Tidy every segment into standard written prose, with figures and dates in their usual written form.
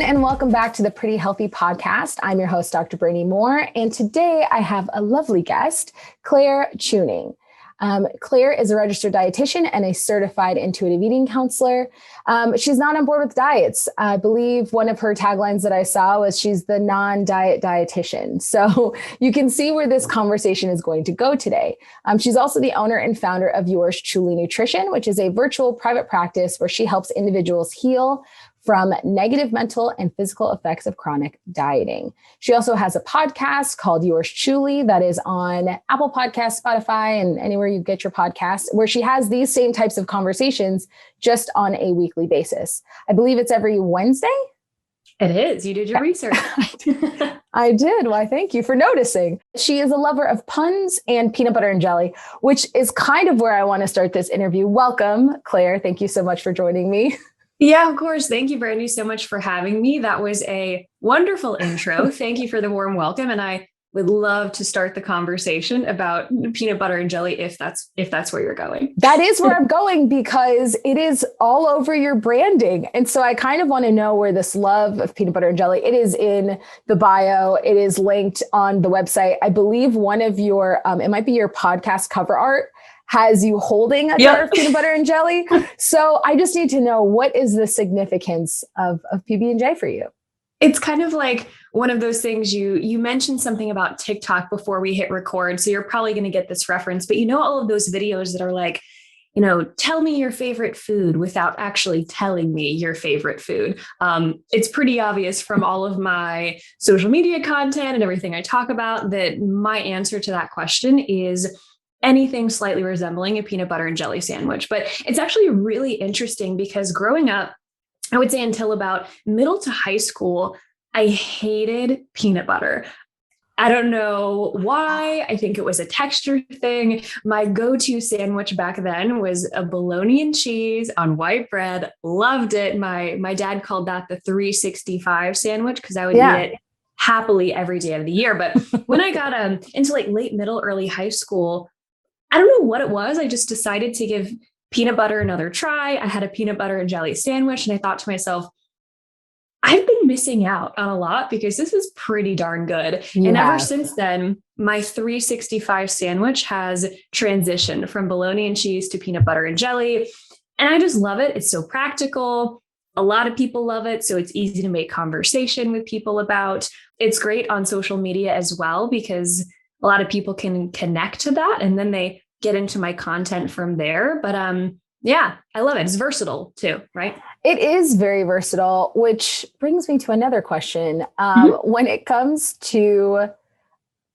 And welcome back to the Pretty Healthy Podcast. I'm your host, Dr. Brandi Moore, and today I have a lovely guest, Claire Chewning. Claire is a registered dietitian and a certified intuitive eating counselor. She's not on board with diets. I believe one of her taglines that I saw was she's the non-diet dietitian. So you can see where this conversation is going to go today. She's also the owner and founder of Yours Truly Nutrition, which is a virtual private practice where she helps individuals heal from negative mental and physical effects of chronic dieting. She also has a podcast called Yours Truly that is on Apple Podcasts, Spotify, and anywhere you get your podcasts, where she has these same types of conversations just on a weekly basis. I believe it's every Wednesday. It is. You did your research. I did. Why, thank you for noticing. She is a lover of puns and peanut butter and jelly, which is kind of where I want to start this interview. Welcome, Claire. Thank you so much for joining me. Yeah, of course. Thank you, Brandi, so much for having me. That was a wonderful intro. Thank you for the warm welcome. And I would love to start the conversation about peanut butter and jelly if that's where you're going. That is where I'm going because it is all over your branding. And so I kind of want to know where this love of peanut butter and jelly, it is in the bio. It is linked on the website. I believe one of your, it might be your podcast cover art has you holding a jar of peanut butter and jelly. So I just need to know, what is the significance of PB&J for you? It's kind of like one of those things you mentioned something about TikTok before we hit record. So you're probably going to get this reference, but all of those videos that are like, tell me your favorite food without actually telling me your favorite food. It's pretty obvious from all of my social media content and everything I talk about that my answer to that question is anything slightly resembling a peanut butter and jelly sandwich. But it's actually really interesting because growing up, I would say until about middle to high school, I hated peanut butter. I don't know why. I think it was a texture thing. My go-to sandwich back then was a bologna and cheese on white bread. Loved it. My dad called that the 365 sandwich because I would eat it happily every day of the year. But when I got into like late middle, early high school, I don't know what it was. I just decided to give peanut butter another try. I had a peanut butter and jelly sandwich, and I thought to myself, I've been missing out on a lot because this is pretty darn good. And ever since then, my 365 sandwich has transitioned from bologna and cheese to peanut butter and jelly. And I just love it. It's so practical. A lot of people love it. So it's easy to make conversation with people about. It's great on social media as well, because a lot of people can connect to that and then they get into my content from there. But I love it. It's versatile too, right? It is very versatile, which brings me to another question. When it comes to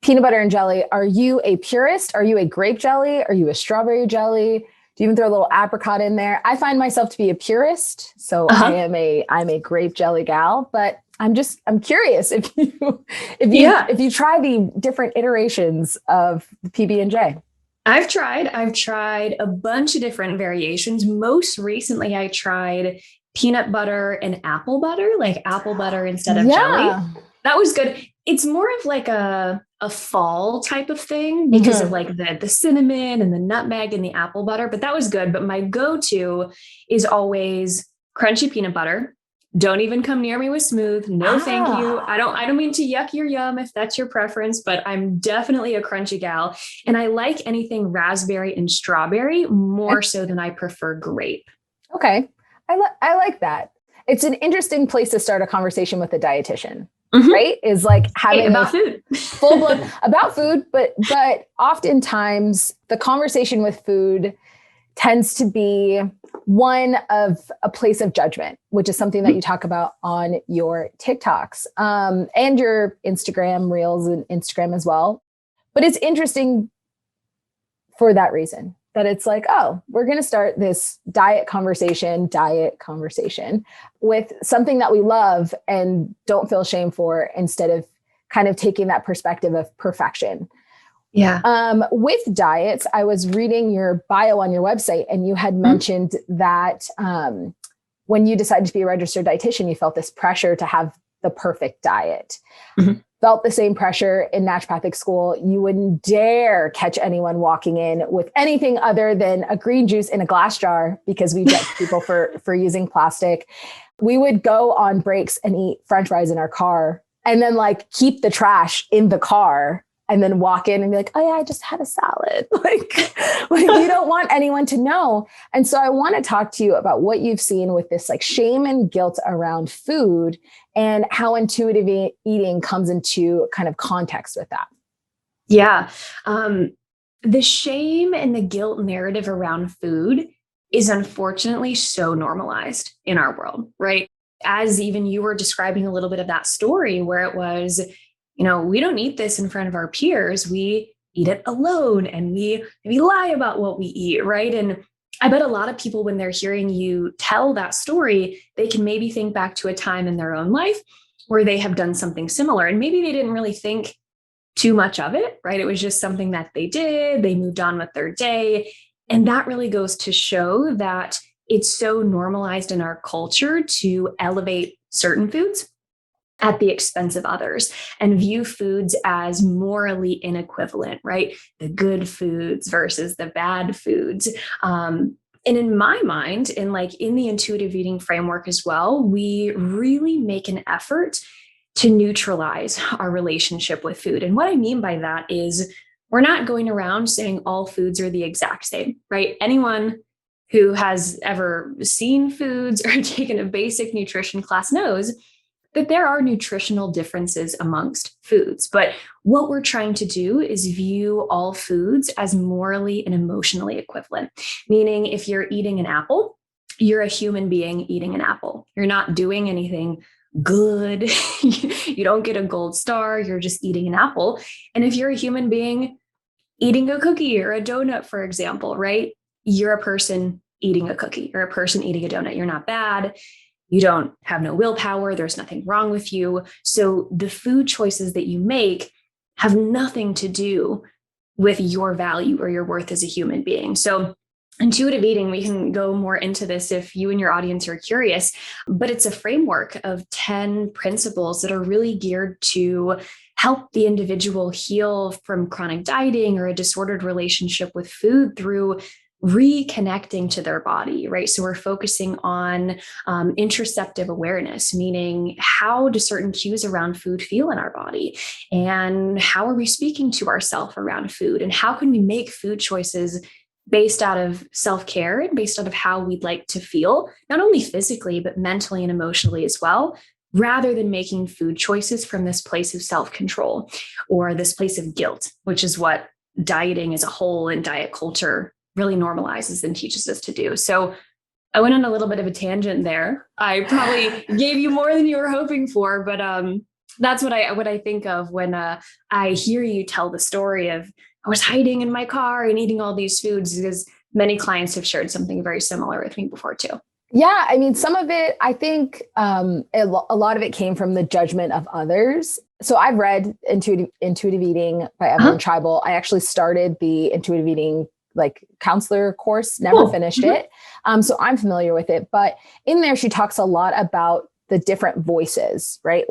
peanut butter and jelly, are you a purist? Are you a grape jelly? Are you a strawberry jelly? Do you even throw a little apricot in there? I find myself to be a purist. So I'm a grape jelly gal, but I'm curious if you try the different iterations of the PB&J. I've tried a bunch of different variations. Most recently, I tried peanut butter and apple butter, like apple butter instead of jelly. That was good. It's more of like a fall type of thing because of like the cinnamon and the nutmeg and the apple butter, but that was good. But my go-to is always crunchy peanut butter. Don't even come near me with smooth. No, thank you. I don't mean to yuck your yum if that's your preference, but I'm definitely a crunchy gal. And I like anything raspberry and strawberry more so than I prefer grape. Okay. I like that. It's an interesting place to start a conversation with a dietitian, right? Is like having about food. Full blown about food, but oftentimes the conversation with food tends to be one of a place of judgment, which is something that you talk about on your TikToks and your Instagram reels and Instagram as well. But it's interesting for that reason, that it's like, oh, we're going to start this diet conversation with something that we love and don't feel shame for, instead of kind of taking that perspective of perfection. Yeah. With diets, I was reading your bio on your website, and you had mentioned that when you decided to be a registered dietitian, you felt this pressure to have the perfect diet. Mm-hmm. Felt the same pressure in naturopathic school. You wouldn't dare catch anyone walking in with anything other than a green juice in a glass jar because we judge people for using plastic. We would go on breaks and eat French fries in our car and then like keep the trash in the car and then walk in and be like, oh yeah, I just had a salad. Like you don't want anyone to know. And so I want to talk to you about what you've seen with this like shame and guilt around food and how intuitive eating comes into kind of context with that. Yeah. The shame and the guilt narrative around food is unfortunately so normalized in our world, right? As even you were describing a little bit of that story where it was, we don't eat this in front of our peers. We eat it alone and we lie about what we eat, right? And I bet a lot of people, when they're hearing you tell that story, they can maybe think back to a time in their own life where they have done something similar. And maybe they didn't really think too much of it, right? It was just something that they did. They moved on with their day. And that really goes to show that it's so normalized in our culture to elevate certain foods at the expense of others and view foods as morally inequivalent, right? The good foods versus the bad foods. And in my mind, and like in the intuitive eating framework as well, we really make an effort to neutralize our relationship with food. And what I mean by that is we're not going around saying all foods are the exact same, right? Anyone who has ever seen foods or taken a basic nutrition class knows that there are nutritional differences amongst foods. But what we're trying to do is view all foods as morally and emotionally equivalent. Meaning if you're eating an apple, you're a human being eating an apple. You're not doing anything good. You don't get a gold star. You're just eating an apple. And if you're a human being eating a cookie or a donut, for example, right? You're a person eating a cookie or a person eating a donut. You're not bad. You don't have no willpower. There's nothing wrong with you. So the food choices that you make have nothing to do with your value or your worth as a human being. So intuitive eating, we can go more into this if you and your audience are curious, but it's a framework of 10 principles that are really geared to help the individual heal from chronic dieting or a disordered relationship with food through reconnecting to their body, right? So we're focusing on interoceptive awareness, meaning how do certain cues around food feel in our body? And how are we speaking to ourselves around food? And how can we make food choices based out of self-care and based out of how we'd like to feel, not only physically, but mentally and emotionally as well, rather than making food choices from this place of self-control or this place of guilt, which is what dieting as a whole and diet culture really normalizes and teaches us to do. So I went on a little bit of a tangent there. I probably gave you more than you were hoping for, but that's what I think of when I hear you tell the story of I was hiding in my car and eating all these foods, because many clients have shared something very similar with me before too. Yeah. I mean, some of it, I think a lot of it came from the judgment of others. So I've read Intuitive Eating by Evelyn Tribal. I actually started the intuitive eating counselor course, never finished it. So I'm familiar with it, but in there, she talks a lot about the different voices, right?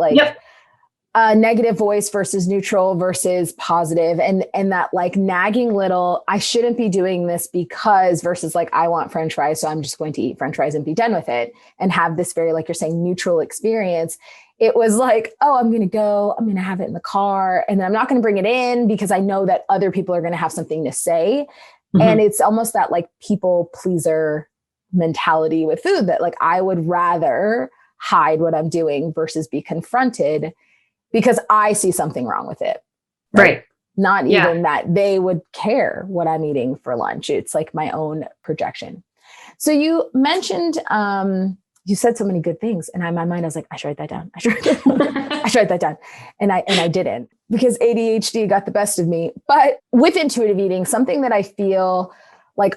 A negative voice versus neutral versus positive, and that nagging little, I shouldn't be doing this because versus I want French fries. So I'm just going to eat French fries and be done with it and have this very, you're saying, neutral experience. It was I'm going to have it in the car and then I'm not going to bring it in because I know that other people are going to have something to say. And it's almost that people pleaser mentality with food that I would rather hide what I'm doing versus be confronted because I see something wrong with it. Right. Not even that they would care what I'm eating for lunch. It's my own projection. So you mentioned, you said so many good things. And in my mind, I was I should write that down. I should write that down. And I didn't, because ADHD got the best of me. But with intuitive eating, something that I feel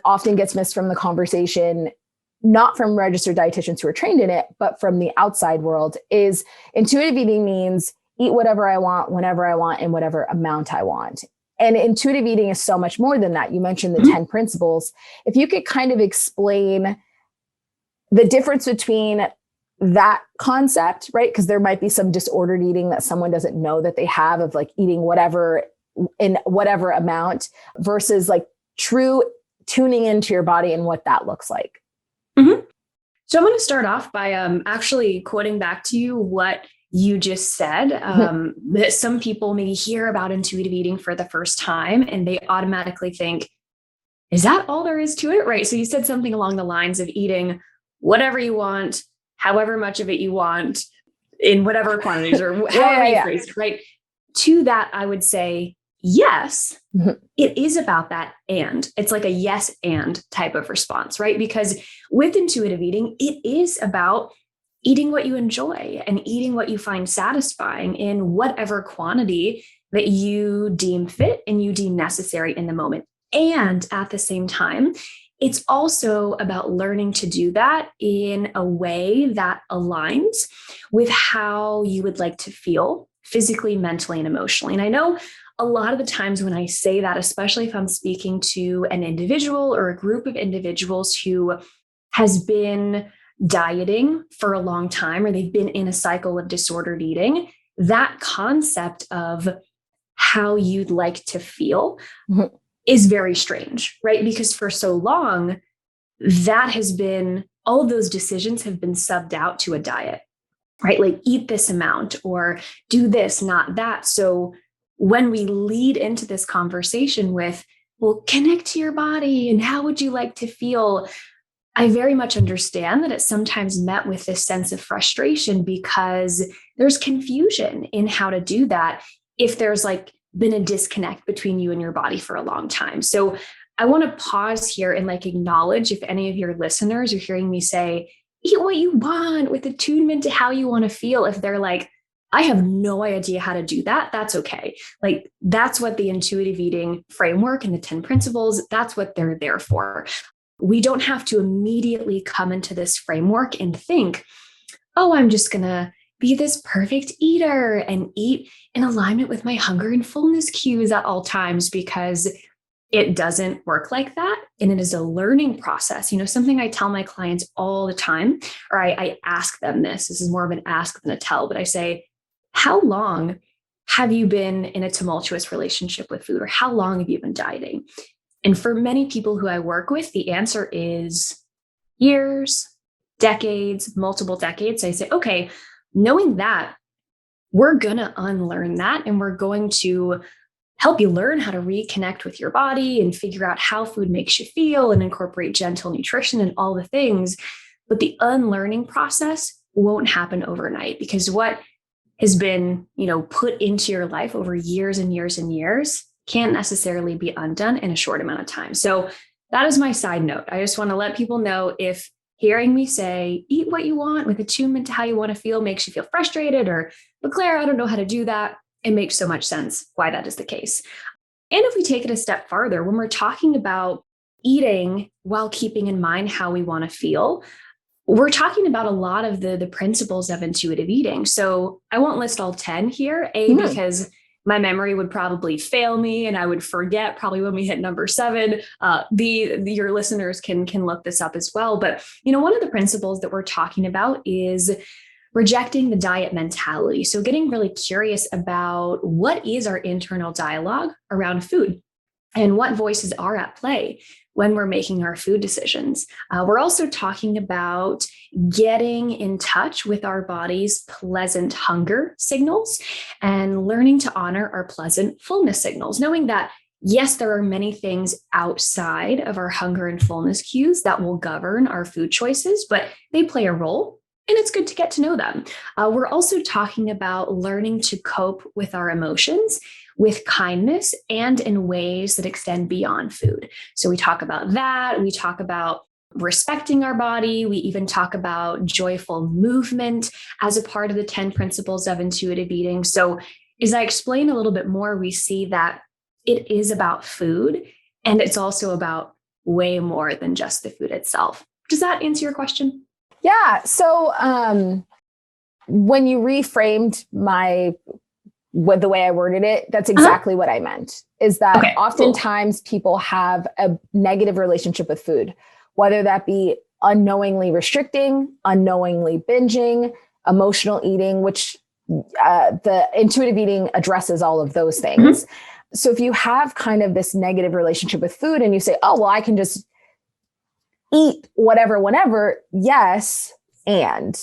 often gets missed from the conversation, not from registered dietitians who are trained in it, but from the outside world, is intuitive eating means eat whatever I want, whenever I want, in whatever amount I want. And intuitive eating is so much more than that. You mentioned the 10 principles. If you could kind of explain the difference between that concept, right? Because there might be some disordered eating that someone doesn't know that they have, of like eating whatever in whatever amount, versus like true tuning into your body and what that looks like. Mm-hmm. So I'm going to start off by actually quoting back to you what you just said, that some people maybe hear about intuitive eating for the first time and they automatically think, is that all there is to it? Right. So you said something along the lines of eating whatever you want, however much of it you want, in whatever quantities, or however you phrased it, right? To that, I would say, yes, it is about that. And it's like a yes and type of response, right? Because with intuitive eating, it is about eating what you enjoy and eating what you find satisfying in whatever quantity that you deem fit and you deem necessary in the moment. And at the same time, it's also about learning to do that in a way that aligns with how you would like to feel physically, mentally, and emotionally. And I know a lot of the times when I say that, especially if I'm speaking to an individual or a group of individuals who has been dieting for a long time, or they've been in a cycle of disordered eating, that concept of how you'd like to feel is very strange, right? Because for so long, that has been, all of those decisions have been subbed out to a diet, right? Like eat this amount or do this, not that. So when we lead into this conversation with, well, connect to your body and how would you like to feel? I very much understand that it's sometimes met with this sense of frustration because there's confusion in how to do that if there's like been a disconnect between you and your body for a long time. So I want to pause here and like acknowledge if any of your listeners are hearing me say, eat what you want with attunement to how you want to feel. If they're like, I have no idea how to do that, that's okay. Like that's what the intuitive eating framework and the 10 principles, that's what they're there for. We don't have to immediately come into this framework and think, oh, I'm just going to be this perfect eater and eat in alignment with my hunger and fullness cues at all times, because it doesn't work like that. And it is a learning process. You know, something I tell my clients all the time, or I ask them this. This is more of an ask than a tell, but I say, how long have you been in a tumultuous relationship with food? Or how long have you been dieting? And for many people who I work with, the answer is years, decades, multiple decades. I say, okay, knowing that, we're going to unlearn that and we're going to help you learn how to reconnect with your body and figure out how food makes you feel and incorporate gentle nutrition and all the things. But the unlearning process won't happen overnight, because what has been, put into your life over years and years and years can't necessarily be undone in a short amount of time. So that is my side note. I just want to let people know, if hearing me say, eat what you want with attunement to how you want to feel makes you feel frustrated, or, but Claire, I don't know how to do that, it makes so much sense why that is the case. And if we take it a step farther, when we're talking about eating while keeping in mind how we want to feel, we're talking about a lot of the principles of intuitive eating. So I won't list all 10 here, because my memory would probably fail me and I would forget probably when we hit number 7. Your listeners can look this up as well. But, one of the principles that we're talking about is rejecting the diet mentality. So getting really curious about what is our internal dialogue around food and what voices are at play when we're making our food decisions. We're also talking about getting in touch with our body's pleasant hunger signals and learning to honor our pleasant fullness signals, knowing that, yes, there are many things outside of our hunger and fullness cues that will govern our food choices, but they play a role. And it's good to get to know them. We're also talking about learning to cope with our emotions with kindness and in ways that extend beyond food. So we talk about that. We talk about respecting our body. We even talk about joyful movement as a part of the 10 principles of intuitive eating. So as I explain a little bit more, we see that it is about food, and it's also about way more than just the food itself. Does that answer your question? Yeah. So when you reframed the way I worded it, that's exactly what I meant, is that oftentimes people have a negative relationship with food, whether that be unknowingly restricting, unknowingly binging, emotional eating, which the intuitive eating addresses all of those things. So if you have kind of this negative relationship with food and you say, oh, well, I can just eat whatever, whenever. Yes. And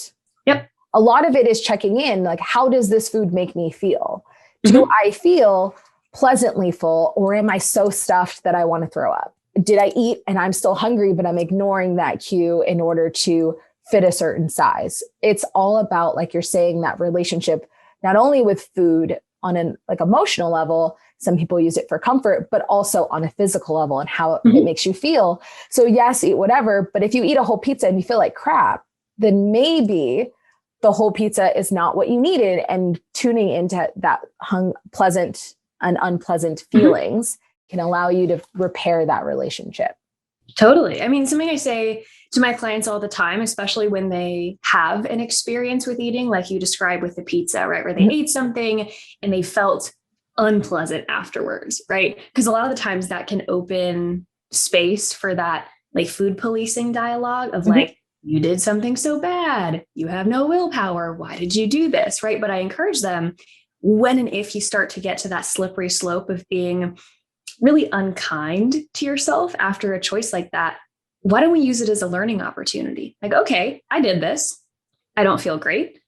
a lot of it is checking in, like, how does this food make me feel? Do I feel pleasantly full, or am I so stuffed that I want to throw up? Did I eat and I'm still hungry, but I'm ignoring that cue in order to fit a certain size? It's all about, like you're saying, that relationship, not only with food on an like emotional level, some people use it for comfort, but also on a physical level and how it makes you feel. So yes, eat whatever, but if you eat a whole pizza and you feel like crap, then maybe the whole pizza is not what you needed, and tuning into that pleasant and unpleasant feelings can allow you to repair that relationship. Totally. I mean, something I say to my clients all the time, especially when they have an experience with eating, like you described with the pizza, right? Where they ate something and they felt unpleasant afterwards, right? Because a lot of the times that can open space for that like food policing dialogue of like, you did something so bad, you have no willpower, why did you do this, right? But I encourage them, when and if you start to get to that slippery slope of being really unkind to yourself after a choice like that, why don't we use it as a learning opportunity? Like, okay, I did this. I don't feel great.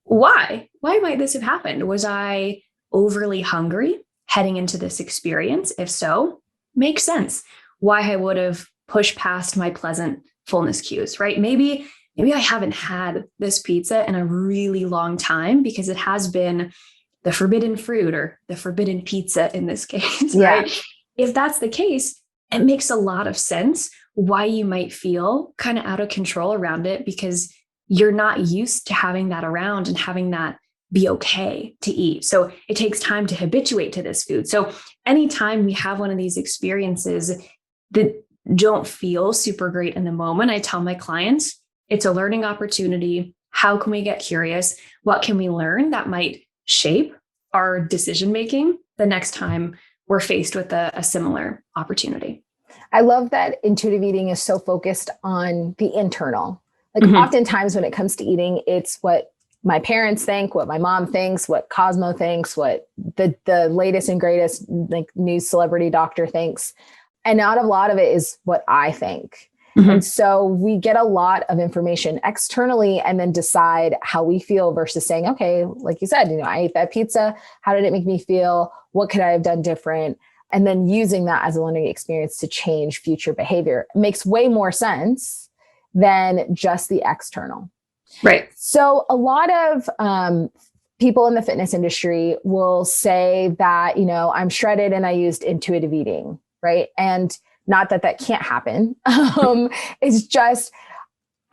Why? Why might this have happened? Was I overly hungry heading into this experience? If so, makes sense why I would have pushed past my pleasant fullness cues, right? Maybe I haven't had this pizza in a really long time because it has been the forbidden fruit or the forbidden pizza in this case, right? If that's the case, it makes a lot of sense why you might feel kind of out of control around it, because you're not used to having that around and having that be okay to eat. So it takes time to habituate to this food. So anytime we have one of these experiences that don't feel super great in the moment, I tell my clients, it's a learning opportunity. How can we get curious? What can we learn that might shape our decision-making the next time we're faced with a similar opportunity? I love that intuitive eating is so focused on the internal. Like oftentimes when it comes to eating, it's what my parents think, what my mom thinks, what Cosmo thinks, what the latest and greatest like news celebrity doctor thinks. And not a lot of it is what I think. And so we get a lot of information externally and then decide how we feel versus saying, okay, like you said, I ate that pizza. How did it make me feel? What could I have done different? And then using that as a learning experience to change future behavior. It makes way more sense than just the external. Right. So a lot of people in the fitness industry will say that, I'm shredded and I used intuitive eating, right? And not that can't happen. It's just,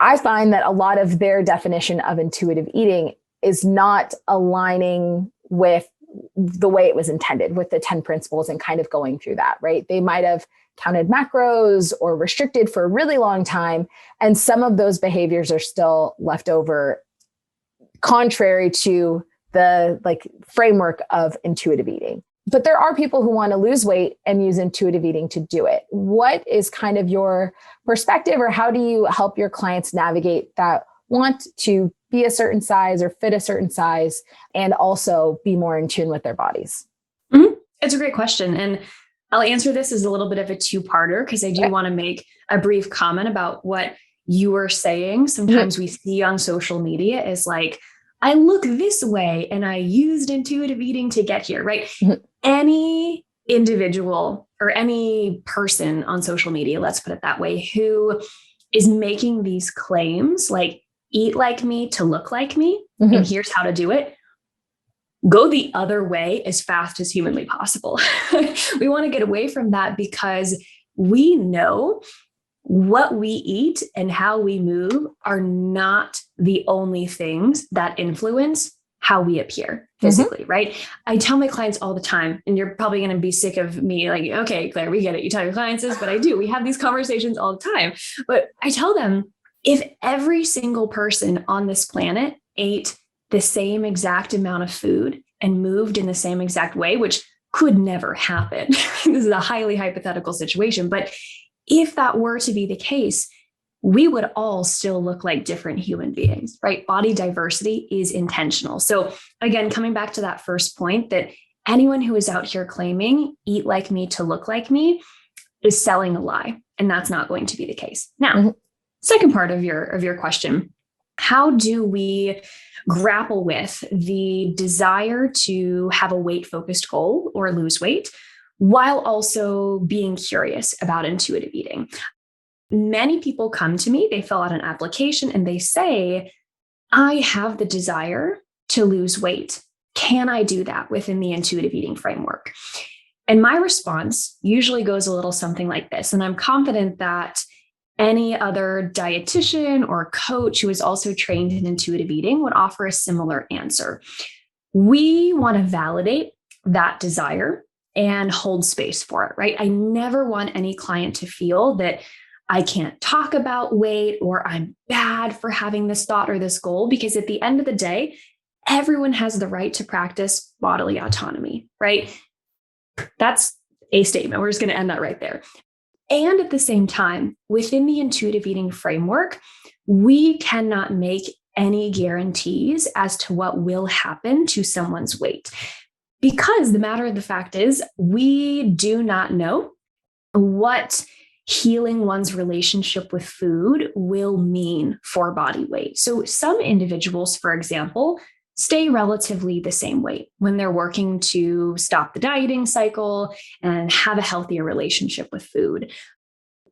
I find that a lot of their definition of intuitive eating is not aligning with the way it was intended, with the 10 principles and kind of going through that, right? They might have counted macros or restricted for a really long time. And some of those behaviors are still left over contrary to the framework of intuitive eating. But there are people who want to lose weight and use intuitive eating to do it. What is kind of your perspective, or how do you help your clients navigate that want to be a certain size or fit a certain size and also be more in tune with their bodies? It's a great question. And I'll answer this as a little bit of a two-parter because I do want to make a brief comment about what you were saying. Sometimes we see on social media is like, I look this way and I used intuitive eating to get here, right? Any individual or any person on social media, let's put it that way, who is making these claims like eat like me to look like me, and here's how to do it, go the other way as fast as humanly possible. We want to get away from that because we know what we eat and how we move are not the only things that influence how we appear physically, right? I tell my clients all the time, and you're probably going to be sick of me like, okay, Claire, we get it. You tell your clients this, but I do. We have these conversations all the time. But I tell them, if every single person on this planet ate the same exact amount of food and moved in the same exact way, which could never happen. This is a highly hypothetical situation, but if that were to be the case, we would all still look like different human beings, right? Body diversity is intentional. So again, coming back to that first point, that anyone who is out here claiming eat like me to look like me is selling a lie. And that's not going to be the case. Now, second part of your question, how do we grapple with the desire to have a weight-focused goal or lose weight while also being curious about intuitive eating? Many people come to me, they fill out an application and they say, I have the desire to lose weight. Can I do that within the intuitive eating framework? And my response usually goes a little something like this. And I'm confident that any other dietitian or coach who is also trained in intuitive eating would offer a similar answer. We want to validate that desire and hold space for it, right? I never want any client to feel that I can't talk about weight or I'm bad for having this thought or this goal, because at the end of the day, everyone has the right to practice bodily autonomy, right? That's a statement. We're just going to end that right there. And at the same time, within the intuitive eating framework, we cannot make any guarantees as to what will happen to someone's weight. Because the matter of the fact is, we do not know what healing one's relationship with food will mean for body weight. So some individuals, for example, stay relatively the same weight when they're working to stop the dieting cycle and have a healthier relationship with food.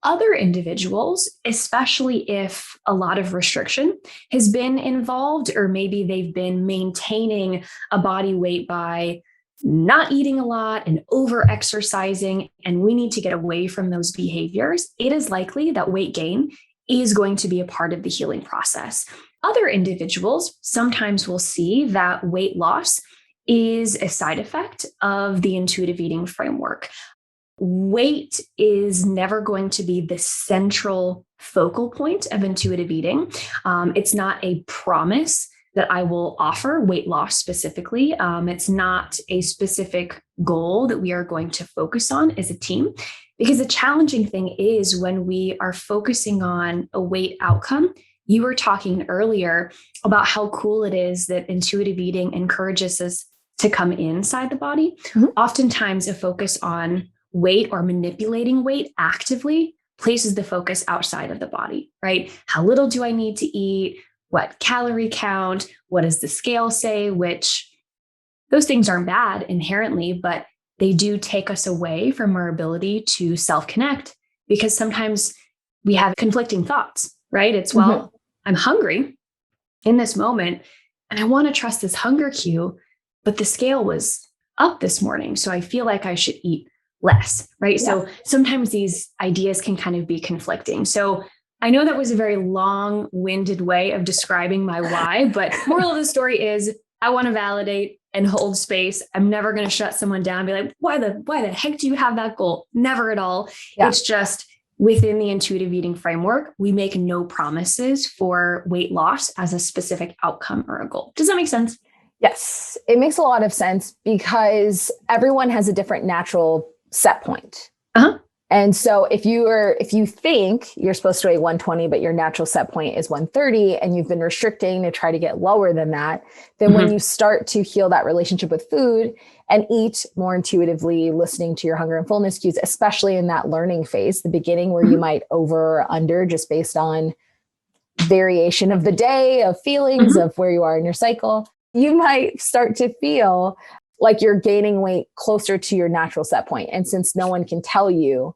Other individuals, especially if a lot of restriction has been involved, or maybe they've been maintaining a body weight by not eating a lot and over exercising, and we need to get away from those behaviors, it is likely that weight gain is going to be a part of the healing process. Other individuals sometimes will see that weight loss is a side effect of the intuitive eating framework. Weight is never going to be the central focal point of intuitive eating. It's not a promise that I will offer weight loss specifically. It's not a specific goal that we are going to focus on as a team, because the challenging thing is when we are focusing on a weight outcome. You were talking earlier about how cool it is that intuitive eating encourages us to come inside the body. Oftentimes, a focus on weight or manipulating weight actively places the focus outside of the body, right? How little do I need to eat? What calorie count? What does the scale say? Which those things aren't bad inherently, but they do take us away from our ability to self-connect, because sometimes we have conflicting thoughts, right? It's, well, I'm hungry in this moment and I want to trust this hunger cue, but the scale was up this morning, so I feel like I should eat less, right? Yeah. So sometimes these ideas can kind of be conflicting. So I know that was a very long-winded way of describing my why, but moral of the story is I want to validate and hold space. I'm never going to shut someone down and be like, why the heck do you have that goal? Never at all. Yeah. It's just within the intuitive eating framework, we make no promises for weight loss as a specific outcome or a goal. Does that make sense? Yes, it makes a lot of sense, because everyone has a different natural set point. And so if you think you're supposed to weigh 120, but your natural set point is 130, and you've been restricting to try to get lower than that, then when you start to heal that relationship with food and eat more intuitively, listening to your hunger and fullness cues, especially in that learning phase, the beginning where you might over or under just based on variation of the day, of feelings, of where you are in your cycle, you might start to feel like you're gaining weight closer to your natural set point. And since no one can tell you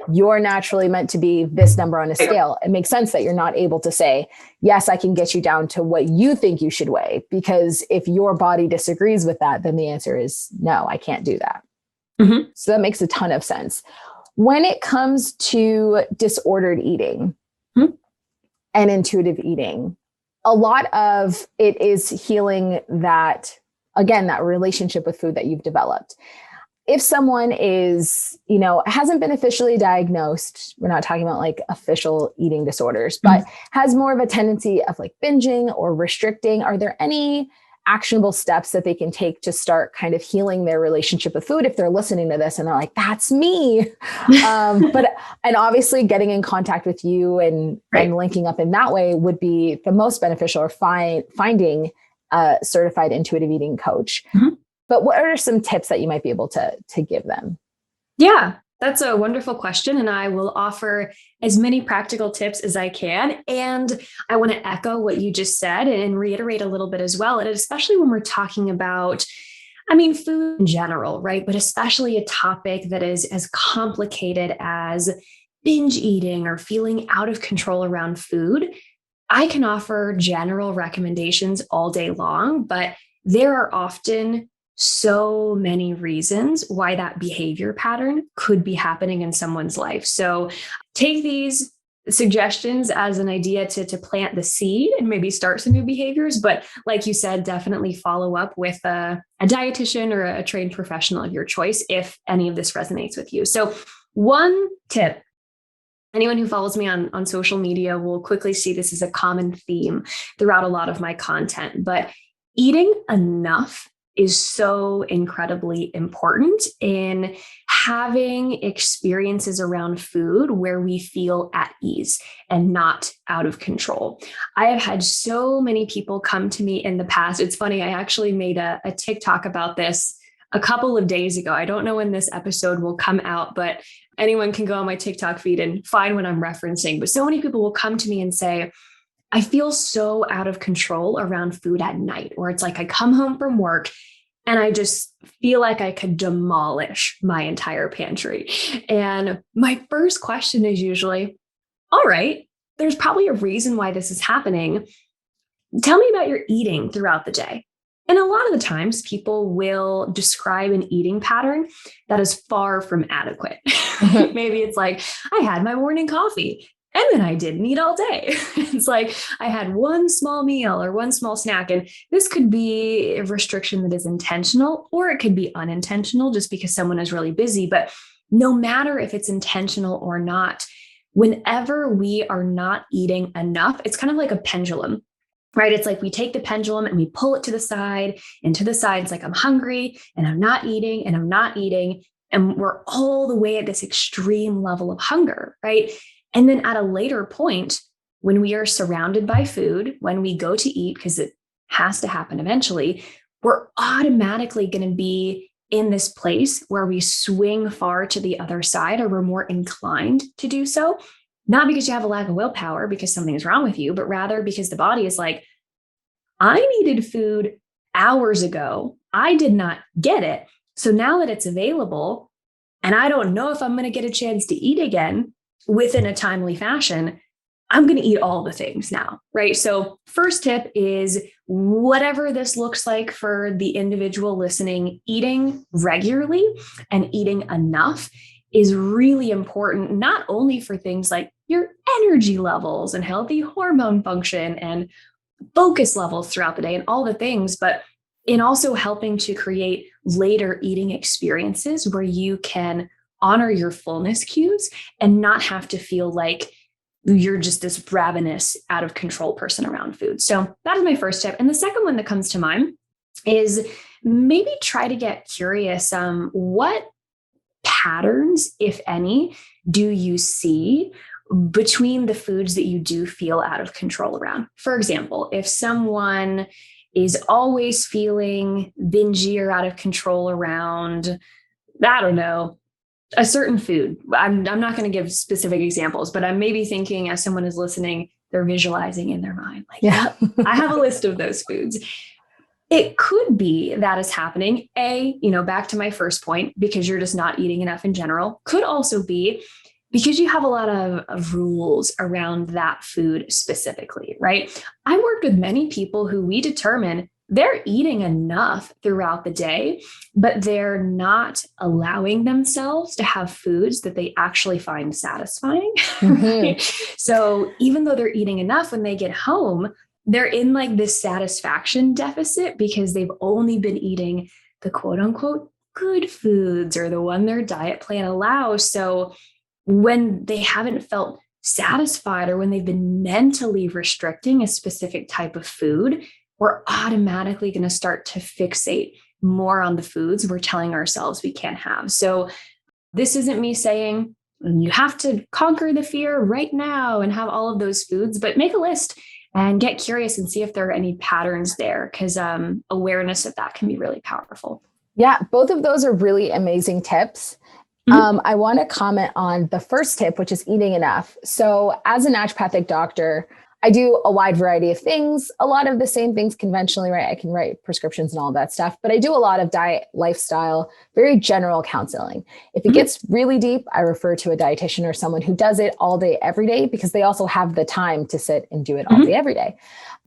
you're naturally meant to be this number on a scale, it makes sense that you're not able to say, yes, I can get you down to what you think you should weigh. Because if your body disagrees with that, then the answer is no, I can't do that. So that makes a ton of sense. When it comes to disordered eating and intuitive eating, a lot of it is healing that, again, that relationship with food that you've developed. If someone is, hasn't been officially diagnosed, we're not talking about like official eating disorders, but has more of a tendency of like binging or restricting, are there any actionable steps that they can take to start kind of healing their relationship with food if they're listening to this and they're like, that's me. And obviously getting in contact with you and linking up in that way would be the most beneficial, or finding a certified intuitive eating coach. Mm-hmm. But what are some tips that you might be able to give them? Yeah, that's a wonderful question. And I will offer as many practical tips as I can. And I want to echo what you just said and reiterate a little bit as well. And especially when we're talking about, food in general, right? But especially a topic that is as complicated as binge eating or feeling out of control around food. I can offer general recommendations all day long, but there are often so many reasons why that behavior pattern could be happening in someone's life. So take these suggestions as an idea to plant the seed and maybe start some new behaviors. But like you said, definitely follow up with a dietitian or a trained professional of your choice if any of this resonates with you. So one tip, anyone who follows me on social media will quickly see this as a common theme throughout a lot of my content, but eating enough is so incredibly important in having experiences around food where we feel at ease and not out of control. I have had so many people come to me in the past. It's funny, I actually made a TikTok about this a couple of days ago. I don't know when this episode will come out, but anyone can go on my TikTok feed and find what I'm referencing. But so many people will come to me and say, I feel so out of control around food at night, or it's like I come home from work and I just feel like I could demolish my entire pantry. And my first question is usually, all right, there's probably a reason why this is happening. Tell me about your eating throughout the day. And a lot of the times people will describe an eating pattern that is far from adequate. Maybe it's like, I had my morning coffee and then I didn't eat all day. It's like I had one small meal or one small snack. And this could be a restriction that is intentional, or it could be unintentional just because someone is really busy. But no matter if it's intentional or not, whenever we are not eating enough, it's kind of like a pendulum, right? It's like we take the pendulum and we pull it to the side and to the side. It's like, I'm hungry and I'm not eating and I'm not eating. And we're all the way at this extreme level of hunger, right? And then at a later point, when we are surrounded by food, when we go to eat, because it has to happen eventually, we're automatically going to be in this place where we swing far to the other side, or we're more inclined to do so. Not because you have a lack of willpower, because something is wrong with you, but rather because the body is like, I needed food hours ago. I did not get it. So now that it's available, and I don't know if I'm going to get a chance to eat again within a timely fashion, I'm going to eat all the things now, right? So first tip is, whatever this looks like for the individual listening, eating regularly and eating enough is really important, not only for things like your energy levels and healthy hormone function and focus levels throughout the day and all the things, but in also helping to create later eating experiences where you can honor your fullness cues and not have to feel like you're just this ravenous, out of control person around food. So that is my first tip. And the second one that comes to mind is maybe try to get curious. What patterns, if any, do you see between the foods that you do feel out of control around? For example, if someone is always feeling bingy or out of control around, I don't know, a certain food. I'm not going to give specific examples, but I'm maybe thinking, as someone is listening, they're visualizing in their mind, like, yeah, I have a list of those foods. It could be that is happening. Back to my first point, because you're just not eating enough in general. Could also be because you have a lot of rules around that food specifically, right? I worked with many people who we determine they're eating enough throughout the day, but they're not allowing themselves to have foods that they actually find satisfying. Mm-hmm. Right? So even though they're eating enough, when they get home, they're in like this satisfaction deficit because they've only been eating the quote unquote good foods, or the one their diet plan allows. So when they haven't felt satisfied, or when they've been mentally restricting a specific type of food, we're automatically going to start to fixate more on the foods we're telling ourselves we can't have. So this isn't me saying you have to conquer the fear right now and have all of those foods, but make a list and get curious and see if there are any patterns there, because awareness of that can be really powerful. Yeah, both of those are really amazing tips. I want to comment on the first tip, which is eating enough. So as a naturopathic doctor, I do a wide variety of things, a lot of the same things conventionally, right? I can write prescriptions and all that stuff, but I do a lot of diet, lifestyle, very general counseling. If it gets really deep, I refer to a dietitian or someone who does it all day, every day, because they also have the time to sit and do it all day, every day.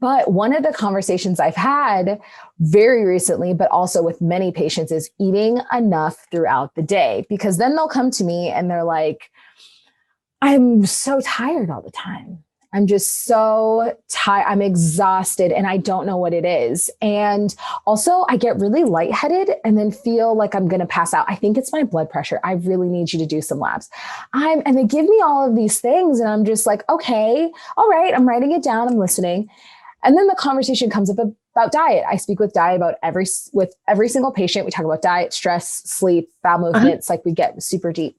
But one of the conversations I've had very recently, but also with many patients, is eating enough throughout the day, because then they'll come to me and they're like, I'm so tired all the time. I'm just so tired. I'm exhausted and I don't know what it is. And also I get really lightheaded and then feel like I'm going to pass out. I think it's my blood pressure. I really need you to do some labs. And they give me all of these things and I'm just like, okay, all right. I'm writing it down. I'm listening. And then the conversation comes up about diet. I speak with diet with every single patient. We talk about diet, stress, sleep, bowel movements, like we get super deep.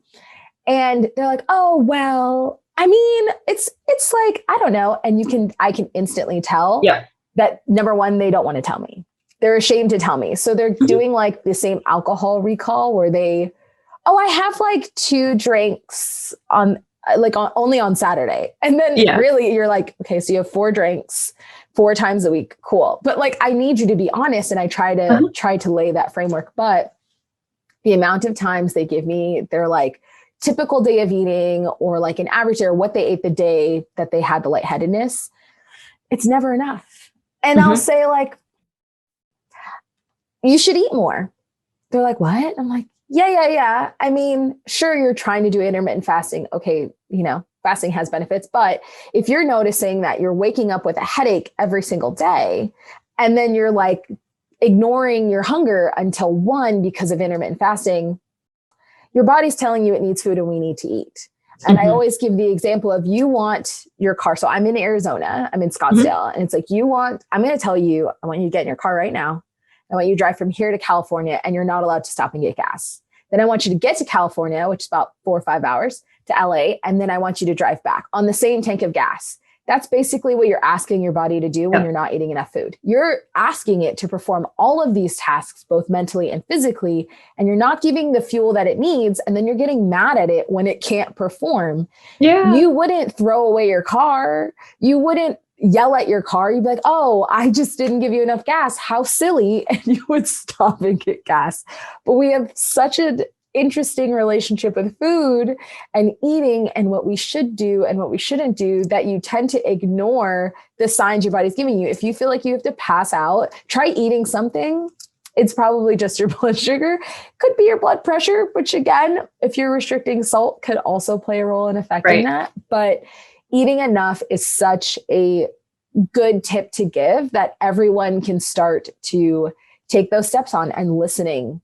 And they're like, oh, well, I mean, it's like, I don't know. And I can instantly tell that, number one, they don't want to tell me. They're ashamed to tell me. So they're doing like the same alcohol recall where I have like 2 drinks only on Saturday. And then really you're like, okay, so you have 4 drinks 4 times a week. Cool. But like, I need you to be honest. And I try to lay that framework, but the amount of times they give me, they're like, typical day of eating or like an average day or what they ate the day that they had the lightheadedness, it's never enough. And I'll say like, you should eat more. They're like, what? I'm like, yeah. I mean, sure, you're trying to do intermittent fasting. Okay. Fasting has benefits, but if you're noticing that you're waking up with a headache every single day, and then you're like ignoring your hunger until 1 because of intermittent fasting, your body's telling you it needs food and we need to eat. And I always give the example of, you want your car. So I'm in Arizona, I'm in Scottsdale, and it's like, I'm going to tell you, I want you to get in your car right now. I want you to drive from here to California and you're not allowed to stop and get gas. Then I want you to get to California, which is about 4 or 5 hours, to LA. And then I want you to drive back on the same tank of gas. That's basically what you're asking your body to do when you're not eating enough food. You're asking it to perform all of these tasks, both mentally and physically, and you're not giving the fuel that it needs. And then you're getting mad at it when it can't perform. Yeah. You wouldn't throw away your car. You wouldn't yell at your car. You'd be like, oh, I just didn't give you enough gas. How silly. And you would stop and get gas. But we have such an interesting relationship with food and eating and what we should do and what we shouldn't do, that you tend to ignore the signs your body's giving you. If you feel like you have to pass out, try eating something. It's probably just your blood sugar. Could be your blood pressure, which again, if you're restricting salt, could also play a role in affecting that. But eating enough is such a good tip to give that everyone can start to take those steps on, and listening.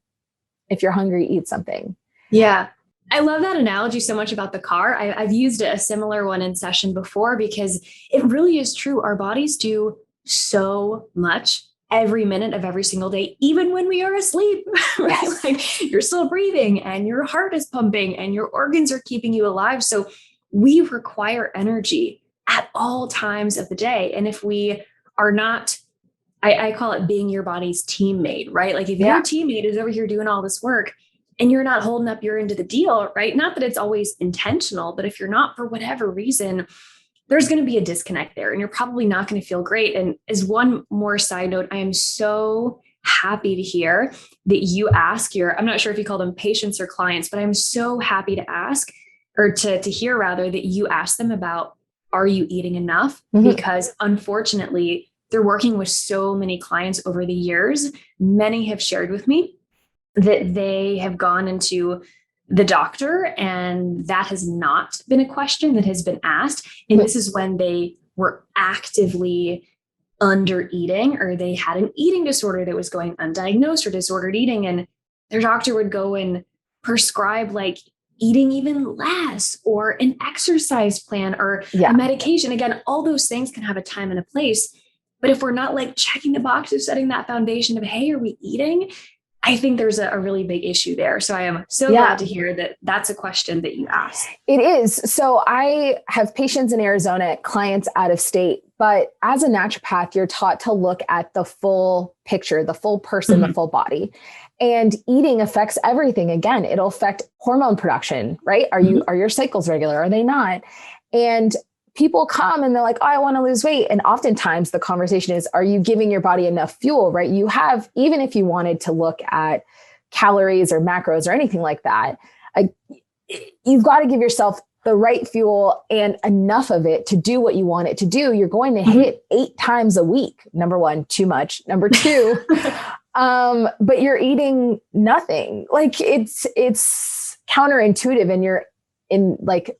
If you're hungry, eat something. Yeah. I love that analogy so much about the car. I've used a similar one in session before, because it really is true. Our bodies do so much every minute of every single day, even when we are asleep, right? Yes. Like, you're still breathing and your heart is pumping and your organs are keeping you alive. So we require energy at all times of the day. And if we are not, I call it being your body's teammate, right? Like, if your teammate is over here doing all this work and you're not holding up your end of the deal, right? Not that it's always intentional, but if you're not, for whatever reason, there's going to be a disconnect there and you're probably not going to feel great. And as one more side note, I am so happy to hear that you ask I'm not sure if you call them patients or clients, but I'm so happy to ask, or to hear rather, that you ask them about, are you eating enough? Because unfortunately, they're working with so many clients over the years. Many have shared with me that they have gone into the doctor and that has not been a question that has been asked. And this is when they were actively under eating, or they had an eating disorder that was going undiagnosed, or disordered eating. And their doctor would go and prescribe like eating even less, or an exercise plan, or a medication. Again, all those things can have a time and a place. But if we're not like checking the box of setting that foundation of, hey, are we eating? I think there's a really big issue there. So I am so glad to hear that that's a question that you asked. It is. So I have patients in Arizona, clients out of state, but as a naturopath, you're taught to look at the full picture, the full person, the full body. And eating affects everything. Again, it'll affect hormone production, right? Are your cycles regular? Are they not? And people come and they're like, oh, I want to lose weight. And oftentimes the conversation is, are you giving your body enough fuel, right? You have, even if you wanted to look at calories or macros or anything like that, you've got to give yourself the right fuel and enough of it to do what you want it to do. You're going to hit 8 times a week. Number one, too much. Number two, but you're eating nothing. Like it's counterintuitive, and you're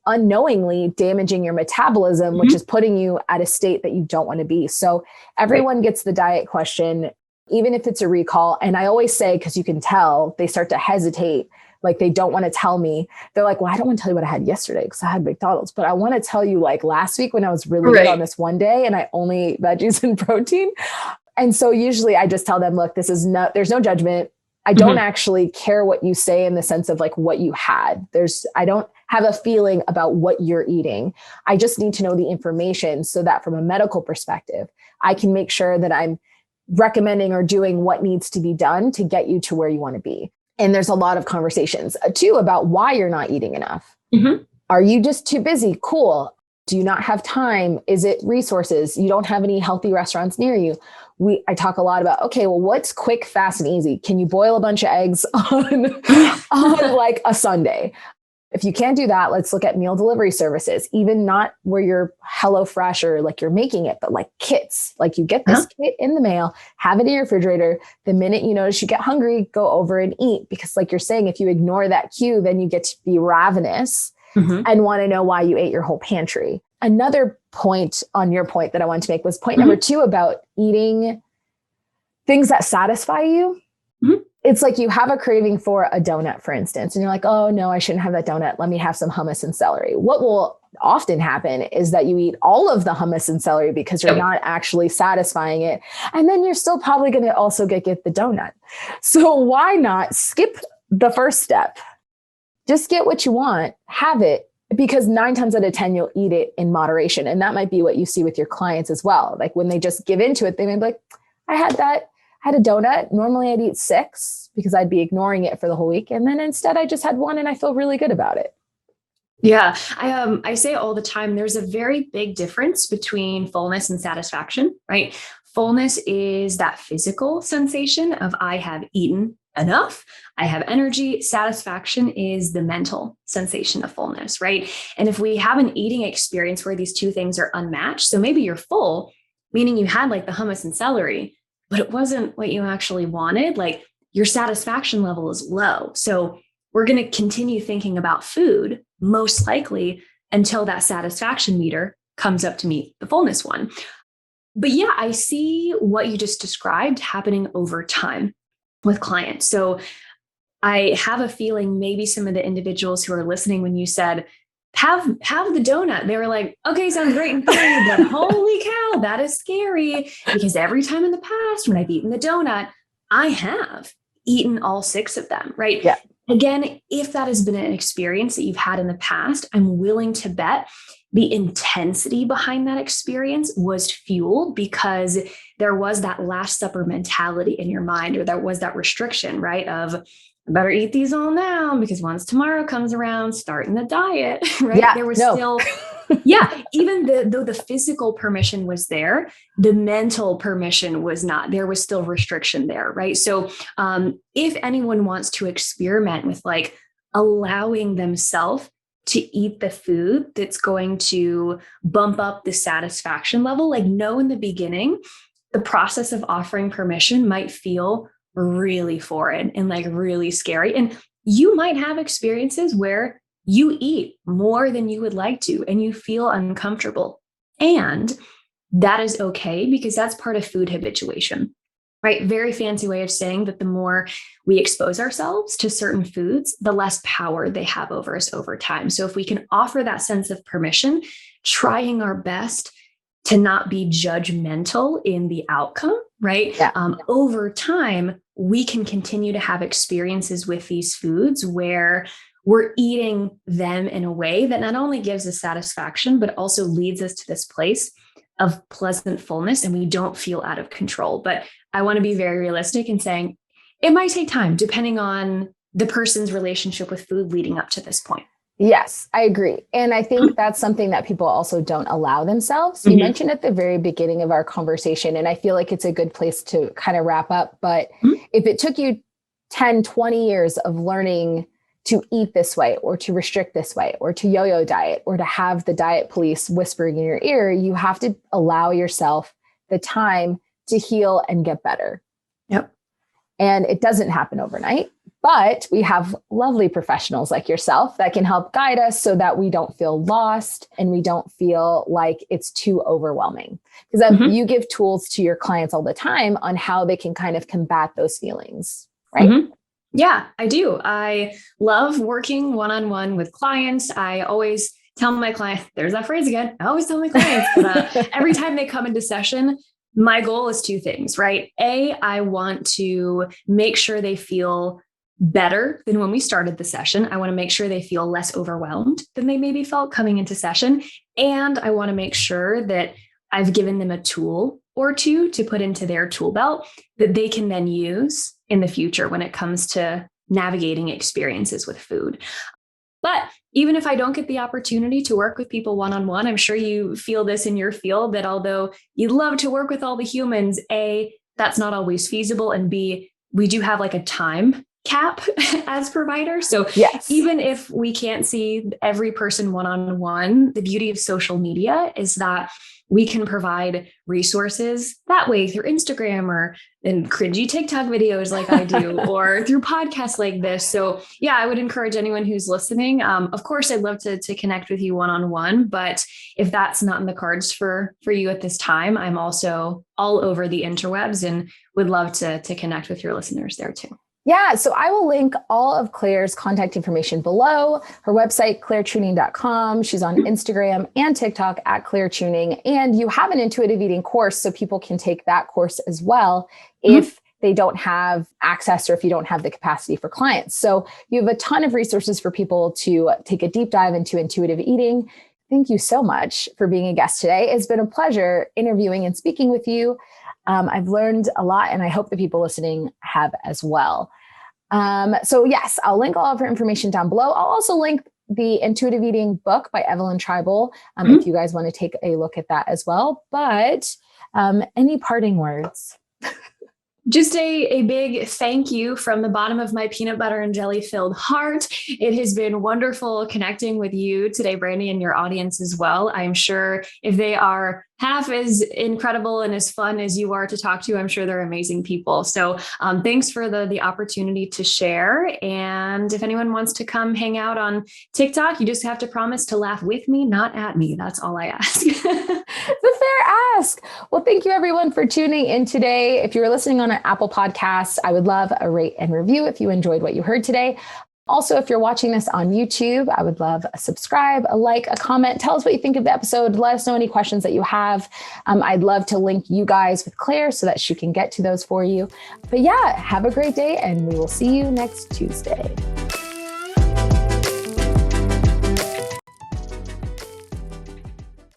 unknowingly damaging your metabolism, which is putting you at a state that you don't want to be. So everyone gets the diet question, even if it's a recall. And I always say, because you can tell, they start to hesitate. Like they don't want to tell me. They're like, well, I don't want to tell you what I had yesterday because I had McDonald's, but I want to tell you like last week when I was really good on this one day and I only ate veggies and protein. And so usually I just tell them, look, there's no judgment. I don't actually care what you say in the sense of like what you had. I don't have a feeling about what you're eating. I just need to know the information so that from a medical perspective, I can make sure that I'm recommending or doing what needs to be done to get you to where you want to be. And there's a lot of conversations too about why you're not eating enough. Are you just too busy? Cool. Do you not have time? Is it resources? You don't have any healthy restaurants near you? I talk a lot about, okay, well, what's quick, fast, and easy? Can you boil a bunch of eggs on like a Sunday? If you can't do that, let's look at meal delivery services, even not where you're HelloFresh or like you're making it, but like kits. Like you get this kit in the mail, have it in your refrigerator. The minute you notice you get hungry, go over and eat. Because like you're saying, if you ignore that cue, then you get to be ravenous and want to know why you ate your whole pantry. Another point on your point that I wanted to make was point number 2 about eating things that satisfy you. It's like you have a craving for a donut, for instance, and you're like, oh no, I shouldn't have that donut. Let me have some hummus and celery. What will often happen is that you eat all of the hummus and celery because you're not actually satisfying it. And then you're still probably going to also get the donut. So why not skip the first step? Just get what you want, have it, because 9 times out of 10, you'll eat it in moderation. And that might be what you see with your clients as well. Like when they just give into it, they may be like, I had a donut. Normally I'd eat 6 because I'd be ignoring it for the whole week. And then instead I just had 1 and I feel really good about it. Yeah. I say all the time, there's a very big difference between fullness and satisfaction, right? Fullness is that physical sensation of I have eaten enough. I have energy. Satisfaction is the mental sensation of fullness, right? And if we have an eating experience where these two things are unmatched, so maybe you're full, meaning you had like the hummus and celery, but it wasn't what you actually wanted, like your satisfaction level is low. So we're going to continue thinking about food, most likely until that satisfaction meter comes up to meet the fullness one. But yeah, I see what you just described happening over time with clients. So I have a feeling maybe some of the individuals who are listening when you said, have the donut, they were like, okay, sounds great in theory, but holy cow, that is scary. Because every time in the past when I've eaten the donut, I have eaten all 6 of them, right? Yeah. Again, if that has been an experience that you've had in the past, I'm willing to bet the intensity behind that experience was fueled because there was that Last Supper mentality in your mind, or there was that restriction, right? Of I better eat these all now because once tomorrow comes around, starting the diet, right? Yeah, There was still, even though the physical permission was there, the mental permission was not. There was still restriction there, right? So if anyone wants to experiment with like allowing themselves to eat the food that's going to bump up the satisfaction level, like know in the beginning, the process of offering permission might feel really foreign and like really scary. And you might have experiences where you eat more than you would like to and you feel uncomfortable. And that is okay because that's part of food habituation, right? Very fancy way of saying that the more we expose ourselves to certain foods, the less power they have over us over time. So if we can offer that sense of permission, trying our best to not be judgmental in the outcome, right? Yeah. Over time, we can continue to have experiences with these foods where we're eating them in a way that not only gives us satisfaction, but also leads us to this place of pleasant fullness, and we don't feel out of control. But I want to be very realistic in saying it might take time depending on the person's relationship with food leading up to this point. Yes, I agree. And I think that's something that people also don't allow themselves. You mentioned at the very beginning of our conversation, and I feel like it's a good place to kind of wrap up. But if it took you 10, 20 years of learning to eat this way or to restrict this way or to yo-yo diet or to have the diet police whispering in your ear, you have to allow yourself the time to heal and get better. Yep. And it doesn't happen overnight. But we have lovely professionals like yourself that can help guide us so that we don't feel lost and we don't feel like it's too overwhelming. Because you give tools to your clients all the time on how they can kind of combat those feelings, right? Yeah, I do. I love working one-on-one with clients. I always tell my clients, there's that phrase again. I always tell my clients, but every time they come into session, my goal is two things, right? A, I want to make sure they feel better than when we started the session. I want to make sure they feel less overwhelmed than they maybe felt coming into session. And I want to make sure that I've given them a tool or two to put into their tool belt that they can then use in the future when it comes to navigating experiences with food. But even if I don't get the opportunity to work with people one-on-one, I'm sure you feel this in your field that although you'd love to work with all the humans, A, that's not always feasible. And B, we do have like a time cap as providers. So yes, even if we can't see every person one-on-one, the beauty of social media is that we can provide resources that way through Instagram or in cringy TikTok videos like I do, or through podcasts like this. So yeah, I would encourage anyone who's listening. Of course, I'd love to connect with you one-on-one, but if that's not in the cards for you at this time, I'm also all over the interwebs and would love to connect with your listeners there too. Yeah, so I will link all of Claire's contact information below. Her website, clairechewning.com. She's on Instagram and TikTok at Claire Chewning. And you have an intuitive eating course, so people can take that course as well if they don't have access or if you don't have the capacity for clients. So you have a ton of resources for people to take a deep dive into intuitive eating. Thank you so much for being a guest today. It's been a pleasure interviewing and speaking with you. I've learned a lot, and I hope the people listening have as well. So yes, I'll link all of her information down below. I'll also link the Intuitive Eating book by Evelyn Tribal, if you guys want to take a look at that as well. But any parting words? Just a big thank you from the bottom of my peanut butter and jelly filled heart. It has been wonderful connecting with you today, Brandi, and your audience as well. I'm sure if they are half as incredible and as fun as you are to talk to, I'm sure they're amazing people. So thanks for the opportunity to share. And if anyone wants to come hang out on TikTok, you just have to promise to laugh with me, not at me. That's all I ask. It's a fair ask. Well, thank you everyone for tuning in today. If you were listening on an Apple Podcast, I would love a rate and review if you enjoyed what you heard today. Also, if you're watching this on YouTube, I would love a subscribe, a like, a comment. Tell us what you think of the episode. Let us know any questions that you have. I'd love to link you guys with Claire so that she can get to those for you. But yeah, have a great day and we will see you next Tuesday.